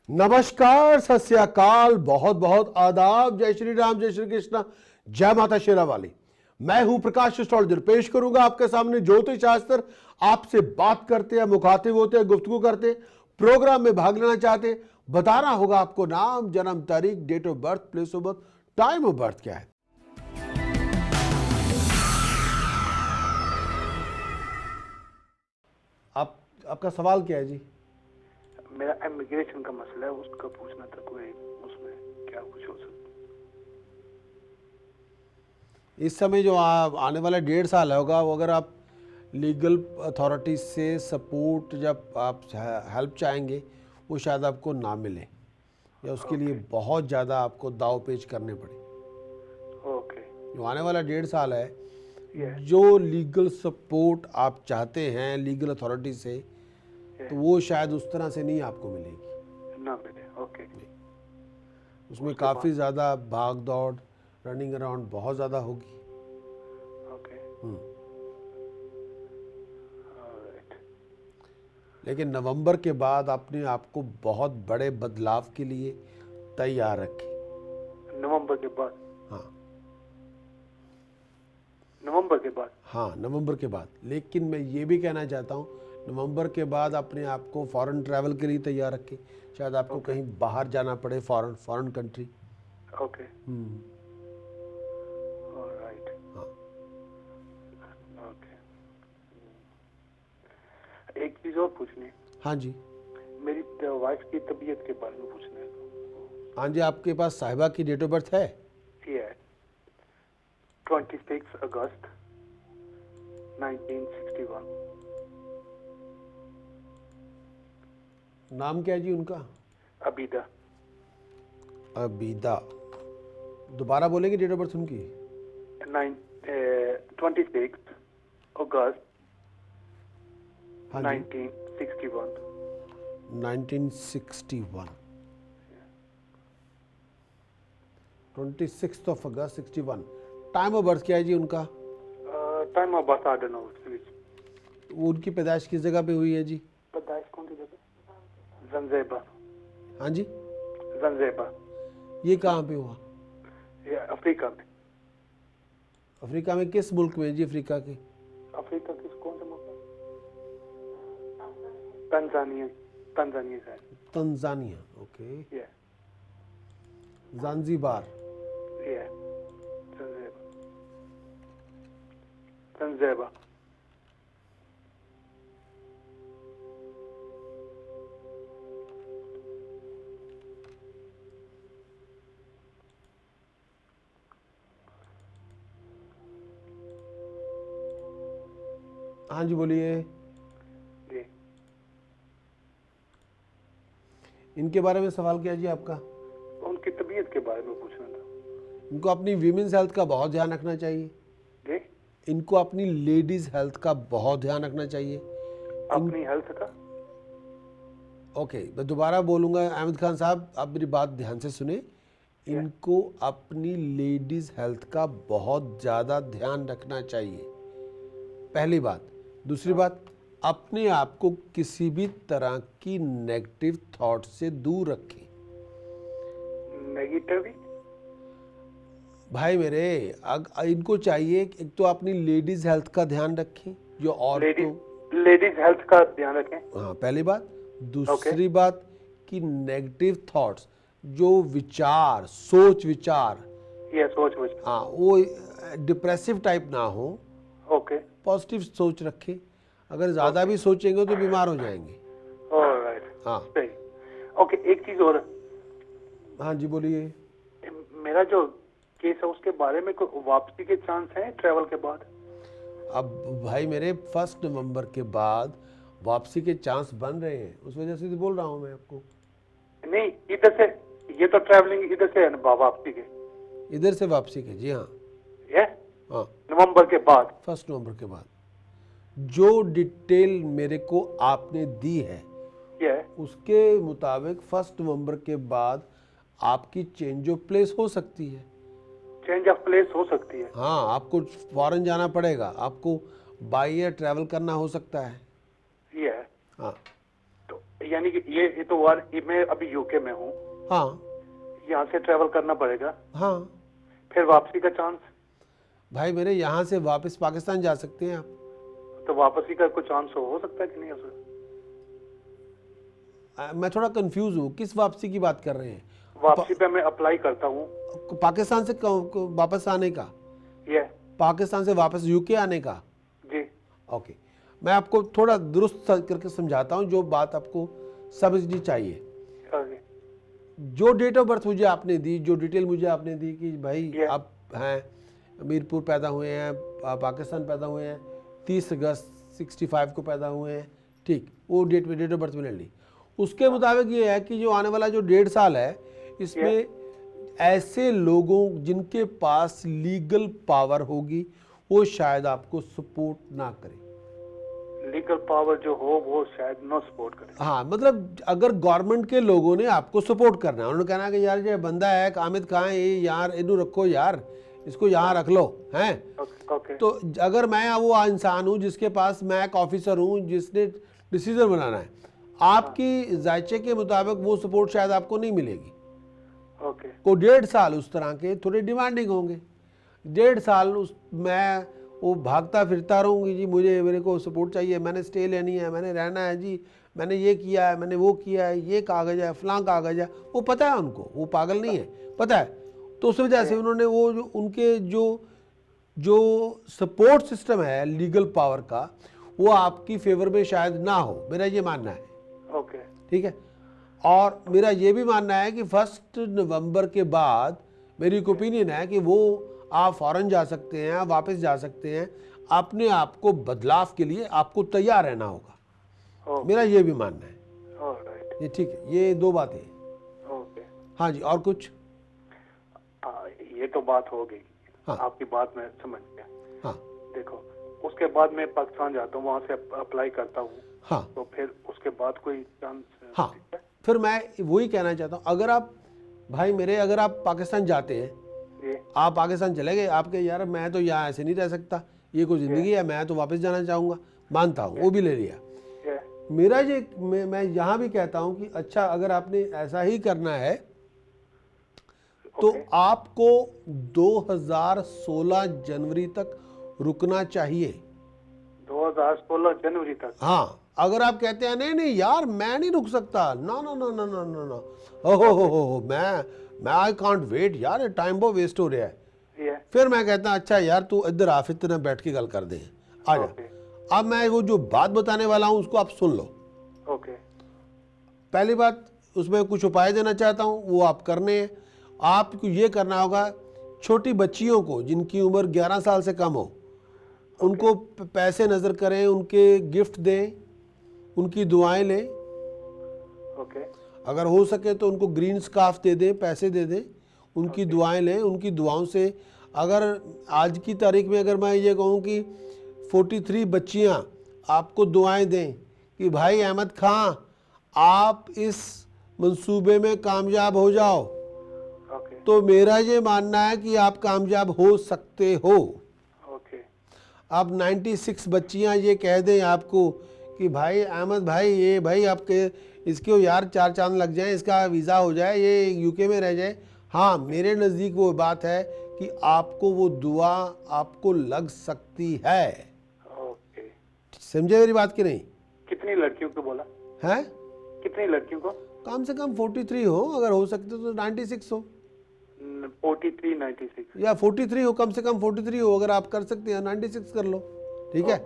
नमस्कार, सत श्री अकाल, बहुत बहुत आदाब, जय श्री राम, जय श्री कृष्णा, जय माता शेरा वाली। मैं हूं प्रकाश एस्ट्रोलॉजर। पेश करूंगा आपके सामने ज्योतिष शास्त्र। आपसे बात करते हैं, मुखातिब होते हैं, गुफ्तगू करते हैं, प्रोग्राम में भाग लेना चाहते हैं, बताना होगा आपको नाम, जन्म तारीख, date of birth, place of birth, time of birth क्या है। आपका सवाल क्या है जी? मेरा इमिग्रेशन का मसला है, उसका पूछना था, कोई उसमें क्या कुछ हो सकता इस समय जो आने वाला 1.5 साल होगा, वो अगर आप लीगल अथॉरिटी से सपोर्ट, जब आप हेल्प चाहेंगे, वो शायद आपको ना मिले, या उसके लिए बहुत ज़्यादा आपको दाव पेच करने पड़े। ओके। जो आने वाला 1.5 साल है, Yeah. जो लीगल सपोर्ट आप चाहते हैं लीगल अथॉरिटी से, तो वो शायद उस तरह से नहीं आपको मिलेगी। ना मिले। ओके। उसमें उसके काफ़ी बाद? ज़्यादा भाग दौड़, रनिंग अराउंड बहुत ज़्यादा होगी। ओके। ऑलराइट। लेकिन नवंबर के बाद अपने आप को बहुत बड़े बदलाव के लिए तैयार रखें। नवंबर के बाद? हाँ नवंबर के बाद? हाँ, नवंबर के बाद। लेकिन मैं ये भी कहना चाहता हूँ, नवंबर के बाद अपने आप को फॉरेन ट्रैवल के लिए तैयार रखें। शायद आपको कहीं बाहर जाना पड़े, फॉरेन कंट्री। ओके। ऑलराइट। हाँ ओके। एक चीज और पूछनी है। हाँ जी। मेरी वाइफ की तबीयत के बारे में पूछना है। हाँ जी, आपके पास साहिबा की डेट ऑफ बर्थ है? ये है 26 अगस्त 1961। नाम क्या है जी उनका? अबीदा। अबीदा। दोबारा बोलेंगे डेट ऑफ बर्थ उनकी? 26 अगस्त हाँ जी, 1961। 1961। 26 अगस्त 61। टाइम ऑफ बर्थ क्या है जी उनका? Time of birth I don't know. वो उनकी पैदाइश किस जगह पे हुई है जी? पैदाइश कौन सी जगह? जंजेबा। हाँ जी, जंजेबा। ये कहाँ पे हुआ? ये अफ्रीका में। अफ्रीका में किस मुल्क में जी? अफ्रीका के? अफ्रीका किस कौन सा मुल्क? तंजानिया। तंजानिया है। तंजानिया। ओके। ये ज़ांज़ीबार। ये जंजेबा। जंजेबा। हाँ जी, बोलिए। जी। इनके बारे में सवाल क्या है जी आपका? उनकी तबीयत के बारे में पूछना था। इनको अपनी वीमेंस हेल्थ का बहुत ध्यान रखना चाहिए। जी। इनको अपनी लेडीज़ हेल्थ का बहुत ध्यान रखना चाहिए। अपनी हेल्थ का? ओके, मैं दोबारा बोलूँगा अहमद खान साहब, आप मेरी बात ध्यान से सुने। इनको अपनी लेडीज़ हेल्थ का बहुत ज़्यादा ध्यान रखना चाहिए, पहली बात। दूसरी बात, अपने आप को किसी भी तरह की नेगेटिव थॉट से दूर रखें। नेगेटिव? भाई मेरे, इनको चाहिए कि एक तो अपनी लेडीज़ हेल्थ का ध्यान रखें, जो औरतों, लेडीज हेल्थ का ध्यान रखें। हाँ, पहली बात। दूसरी बात कि नेगेटिव थॉट्स, जो विचार, सोच विचार, ये सोच। हाँ, वो डिप्रेसिव टाइप ना हो, ओके। पॉजिटिव सोच रखें। अगर ज़्यादा भी सोचेंगे तो बीमार हो जाएंगे। ऑलराइट। हाँ सही। ओके, एक चीज और। हाँ जी, बोलिए। मेरा जो केस है उसके बारे में कोई वापसी के चांस है ट्रैवल के बाद? अब भाई मेरे 1 नवंबर के बाद वापसी के चांस बन रहे हैं, उस वजह से तो बोल रहा हूँ मैं आपको। नहीं, इधर से ये तो ट्रैवलिंग इधर से है ना, वापसी के? इधर से वापसी के, जी हाँ। ये हाँ, नवंबर के बाद? 1 नवंबर के बाद जो डिटेल मेरे को आपने दी है, ये उसके मुताबिक 1 नवंबर के बाद आपकी चेंज ऑफ प्लेस हो सकती है। चेंज ऑफ प्लेस हो सकती है? हाँ, आपको फॉरेन जाना पड़ेगा, आपको बाई एयर ट्रैवल करना हो सकता है। ये हाँ। तो यानी कि ये तो मैं अभी यूके में हूँ, हाँ यहाँ से ट्रेवल करना पड़ेगा, हाँ फिर वापसी का चांस? भाई मेरे, यहाँ से वापस पाकिस्तान जा सकते हैं आप। तो वापसी का कोई चांस हो सकता है कि नहीं हो सकता? मैं थोड़ा कंफ्यूज हूँ, किस वापसी की बात कर रहे हैं? वापसी पे मैं अप्लाई करता हूँ। पाकिस्तान से वापस आने का? ये पाकिस्तान से वापस यूके आने का? जी। ओके, मैं आपको थोड़ा दुरुस्त करके समझाता हूँ जो बात आपको समझनी चाहिए। ओके। जो डेट ऑफ बर्थ मुझे आपने दी, जो डिटेल मुझे आपने दी कि भाई Yeah. आप हैं मीरपुर पैदा हुए हैं, पाकिस्तान पैदा हुए हैं, 30 अगस्त 65 को पैदा हुए हैं, ठीक, वो डेट ऑफ बर्थ मैंने ली। उसके मुताबिक ये है कि जो आने वाला जो 1.5 साल है, इसमें ऐसे लोगों जिनके पास लीगल पावर होगी वो शायद आपको सपोर्ट ना करें। लीगल पावर जो हो वो शायद नो सपोर्ट करे। हाँ, मतलब अगर गवर्नमेंट के लोगों ने आपको सपोर्ट करना है, उन्होंने कहना है कि यार ये बंदा है हामिद खान, ये यार इनू रखो यार, इसको यहाँ रख लो हैं। ओके। तो अगर मैं वो इंसान हूँ जिसके पास मैं एक ऑफिसर हूँ जिसने डिसीजन बनाना है, आपकी जायचे के मुताबिक वो सपोर्ट शायद आपको नहीं मिलेगी। ओके। को 1.5 साल उस तरह के थोड़े डिमांडिंग होंगे। 1.5 साल मैं वो भागता फिरता रहूँगी जी, मेरे को सपोर्ट चाहिए, मैंने स्टे लेनी है, मैंने रहना है जी, मैंने ये किया है, मैंने वो किया है, ये कागज़ है, फलां कागज़ है, वो पता है उनको, वो पागल नहीं है, पता है। तो उस वजह से उन्होंने वो जो उनके जो सपोर्ट सिस्टम है लीगल पावर का, वो आपकी फेवर में शायद ना हो, मेरा ये मानना है। ओके। ठीक है, और मेरा ये भी मानना है कि 1 नवंबर के बाद मेरी एक ओपिनियन है कि वो आप फौरन जा सकते हैं, आप वापस जा सकते हैं। अपने आप को बदलाव के लिए आपको तैयार रहना होगा, मेरा ये भी मानना है। ऑलराइट। ये ठीक है, ये 2 बातें। ओके। हाँ जी, और कुछ? ये तो बात हो गई। हाँ। आपकी बात मैं समझ गया। हाँ देखो, उसके बाद मैं पाकिस्तान जाता हूँ, वहाँ से अप्लाई करता हूँ, हाँ तो फिर उसके बाद कोई चांस? हाँ, फिर मैं वही कहना चाहता हूँ, अगर आप भाई मेरे, अगर आप पाकिस्तान जाते हैं, ये आप पाकिस्तान चले गए, आपके यार मैं तो यहाँ ऐसे नहीं रह सकता, ये कोई ज़िंदगी है, मैं तो वापस जाना चाहूँगा, मानता हूँ, वो भी ले लिया। ये मेरा ये मैं यहाँ भी कहता हूँ कि अच्छा, अगर आपने ऐसा ही करना है तो ओके। आपको 2016 जनवरी तक रुकना चाहिए। 2016 जनवरी तक? हाँ, अगर आप कहते हैं नहीं नहीं यार मैं नहीं रुक सकता, ना ना ना ना ना ना ना, हो मैं आई कांट वेट यार, टाइम बहुत वेस्ट हो रहा है, ये फिर मैं कहता अच्छा यार तू इधर आ, फिर तेरे बैठ के गल कर दे, आ जा। ओके। अब मैं वो जो बात बताने वाला हूँ उसको आप सुन लो। ओके। पहली बात, उसमें कुछ उपाय देना चाहता हूँ, वो आप करने हैं। आपको ये करना होगा, छोटी बच्चियों को जिनकी उम्र 11 साल से कम हो, उनको पैसे नज़र करें, उनके गिफ्ट दें, उनकी दुआएं लें। ओके। अगर हो सके तो उनको ग्रीन स्कार्फ दे दें, पैसे दे दें, उनकी दुआएं लें। उनकी दुआओं से, अगर आज की तारीख में अगर मैं ये कहूँ कि 43 बच्चियाँ आपको दुआएं दें कि भाई अहमद खां आप इस मंसूबे में कामयाब हो जाओ, ओके। तो मेरा ये मानना है कि आप कामयाब हो सकते हो। ओके। अब 96 बच्चियां ये कह दें आपको कि भाई अहमद भाई, ये भाई आपके इसके यार 4 चांद लग जाएं, इसका वीज़ा हो जाए, ये यूके में रह जाए, हाँ मेरे नज़दीक वो बात है कि आपको वो दुआ आपको लग सकती है। ओके। समझे मेरी बात कि नहीं? कितनी लड़कियों को बोला? है कितनी लड़कियों को? कम से कम 43 हो, अगर हो सकते तो 96 हो 43, 96? या 43 हो, कम से कम 43 हो, अगर आप कर सकते हैं 96 कर लो, ठीक है।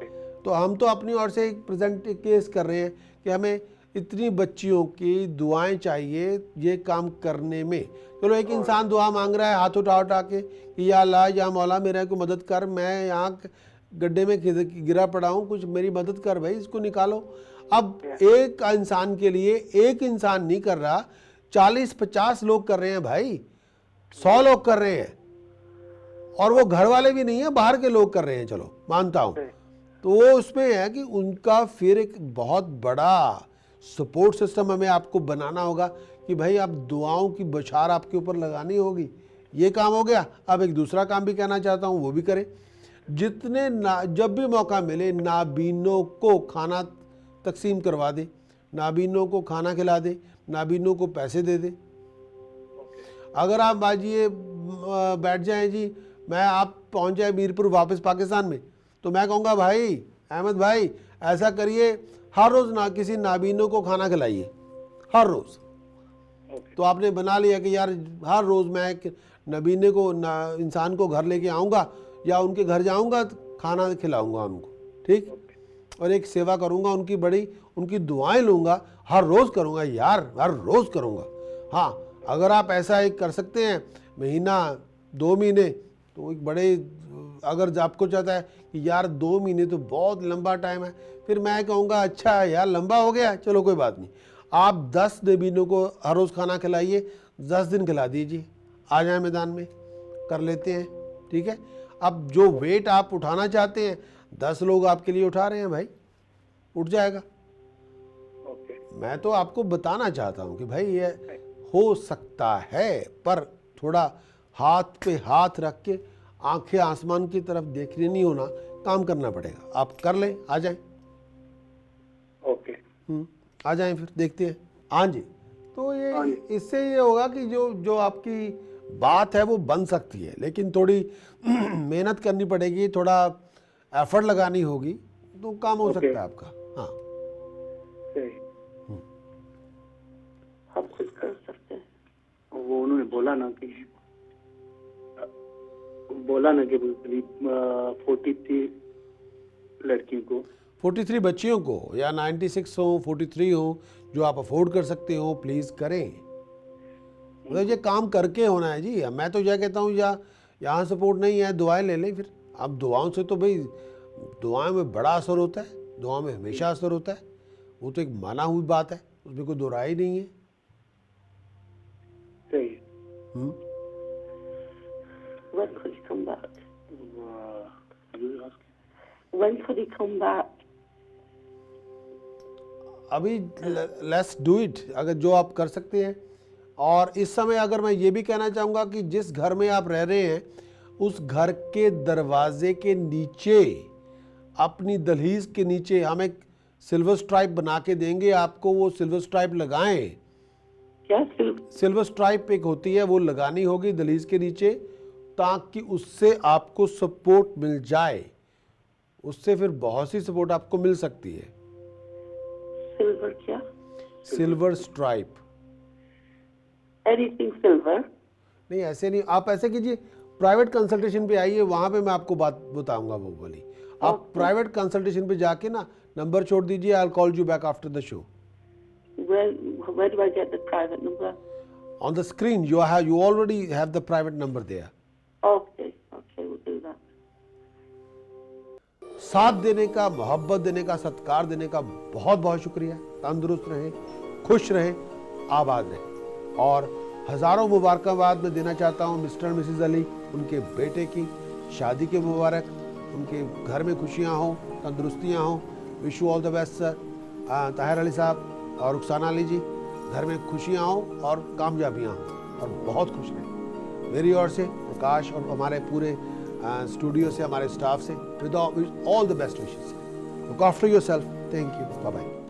तो हम तो अपनी ओर से एक प्रेजेंट केस कर रहे हैं कि हमें इतनी बच्चियों की दुआएं चाहिए ये काम करने में। चलो एक इंसान दुआ मांग रहा है हाथ उठा के कि या अल्लाह या मौला मेरा को मदद कर, मैं यहाँ गड्ढे में गिरा पड़ा हूँ, कुछ मेरी मदद कर भाई, इसको निकालो। अब एक इंसान के लिए एक इंसान नहीं कर रहा, 40-50 लोग कर रहे हैं भाई, 100 लोग कर रहे हैं, और वो घर वाले भी नहीं है, बाहर के लोग कर रहे हैं, चलो मानता हूँ। तो वो उसमें है कि उनका फिर एक बहुत बड़ा सपोर्ट सिस्टम हमें आपको बनाना होगा कि भाई आप दुआओं की बौछार आपके ऊपर लगानी होगी। ये काम हो गया। अब एक दूसरा काम भी कहना चाहता हूँ, वो भी करें। जब भी मौका मिले नाबीनों को खाना तकसीम करवा दें, नाबीनों को खाना खिला दे, नाबीनों को पैसे दे दे। अगर आप बाजिए बैठ जाएं जी, मैं आप पहुंच जाए मीरपुर वापस पाकिस्तान में, तो मैं कहूँगा भाई अहमद भाई ऐसा करिए, हर रोज़ ना किसी नाबीनों को खाना खिलाइए, हर रोज़। तो आपने बना लिया कि यार हर रोज़ मैं एक नबीने को इंसान को घर लेके आऊँगा या उनके घर जाऊँगा, खाना खिलाऊँगा उनको, ठीक, और एक सेवा करूँगा उनकी, बड़ी उनकी दुआएं लूँगा, हर रोज़ करूँगा यार, हर रोज़ करूँगा। हाँ, अगर आप ऐसा एक कर सकते हैं महीना 2 महीने, तो एक बड़े, अगर आपको चाहता है कि यार 2 महीने तो बहुत लंबा टाइम है, फिर मैं कहूँगा अच्छा यार लंबा हो गया, चलो कोई बात नहीं, आप 10 नबीनों को हर रोज़ खाना खिलाइए, 10 दिन खिला दीजिए, आ जाए मैदान में, कर लेते हैं, ठीक है। अब जो वेट आप उठाना चाहते हैं, 10 लोग आपके लिए उठा रहे हैं भाई, उठ जाएगा। मैं तो आपको बताना चाहता हूँ कि भाई ये हो सकता है, पर थोड़ा हाथ पे हाथ रख के आंखें आसमान की तरफ देखने नहीं होना, काम करना पड़ेगा। आप कर लें, आ जाएं। ओके। आ जाएं, फिर देखते हैं। हाँ जी, तो ये इससे ये होगा कि जो आपकी बात है वो बन सकती है, लेकिन थोड़ी मेहनत करनी पड़ेगी, थोड़ा एफर्ट लगानी होगी, तो काम हो सकता है आपका। हाँ, सही। हम कुछ कर सकते हैं। वो उन्होंने बोला ना कि 43 लड़कियों को, 43 बच्चियों को, या 96 हो, 43 हो, जो आप अफोर्ड कर सकते हो, प्लीज़ करें। मतलब ये काम करके होना है जी। मैं तो यह कहता हूँ, या यहाँ सपोर्ट नहीं है, दुआएं ले लें। फिर अब दुआओं से तो भाई, दुआओं में बड़ा असर होता है, दुआओं में हमेशा असर होता है, वो तो एक माना हुई बात है, उसमें कोई दो राय ही नहीं है। सही। When could he come back? You ask. When could he come back? अभी लेट्स डू इट, अगर जो आप कर सकते हैं। और इस समय अगर मैं ये भी कहना चाहूँगा कि जिस घर में आप रह रहे हैं, उस घर के दरवाजे के नीचे, अपनी दहलीज के नीचे हम एक सिल्वर स्ट्राइप बना के देंगे आपको, वो सिल्वर स्ट्राइप लगाएं। क्या सिल्वर स्ट्राइप एक होती है, वो लगानी होगी दहलीज के नीचे, ताकि उससे आपको सपोर्ट मिल जाए। उससे फिर बहुत सी सपोर्ट आपको मिल सकती है। सिल्वर क्या? Silver stripe. Anything silver? नहीं, ऐसे नहीं, आप ऐसे कीजिए, प्राइवेट कंसल्टेशन पे आइए, वहाँ पे मैं आपको बात बताऊंगा वो वाली। आप प्राइवेट कंसल्टेशन पे जाके ना नंबर छोड़ दीजिए, I will call you back after the show. Where do I get the private number? On the screen you already have the private number there. Okay, we'll do that. साथ देने का, मोहब्बत देने का, सत्कार देने का बहुत बहुत शुक्रिया। तंदुरुस्त रहें, खुश रहें, आबाद रहें। और हज़ारों मुबारकबाद मैं देना चाहता हूँ मिस्टर और मिसेस अली, उनके बेटे की शादी के मुबारक, उनके घर में खुशियाँ हों, तंदुरुस्तियाँ हों। Wish you all the best sir. Tahir Ali साहब और रुखसाना अली जी, घर में खुशियाँ हों और कामयाबियाँ हों और बहुत खुश रहें। मेरी ओर से प्रकाश और हमारे पूरे स्टूडियो से, हमारे स्टाफ से, with all the best wishes. Look after yourself. Thank you. Bye bye.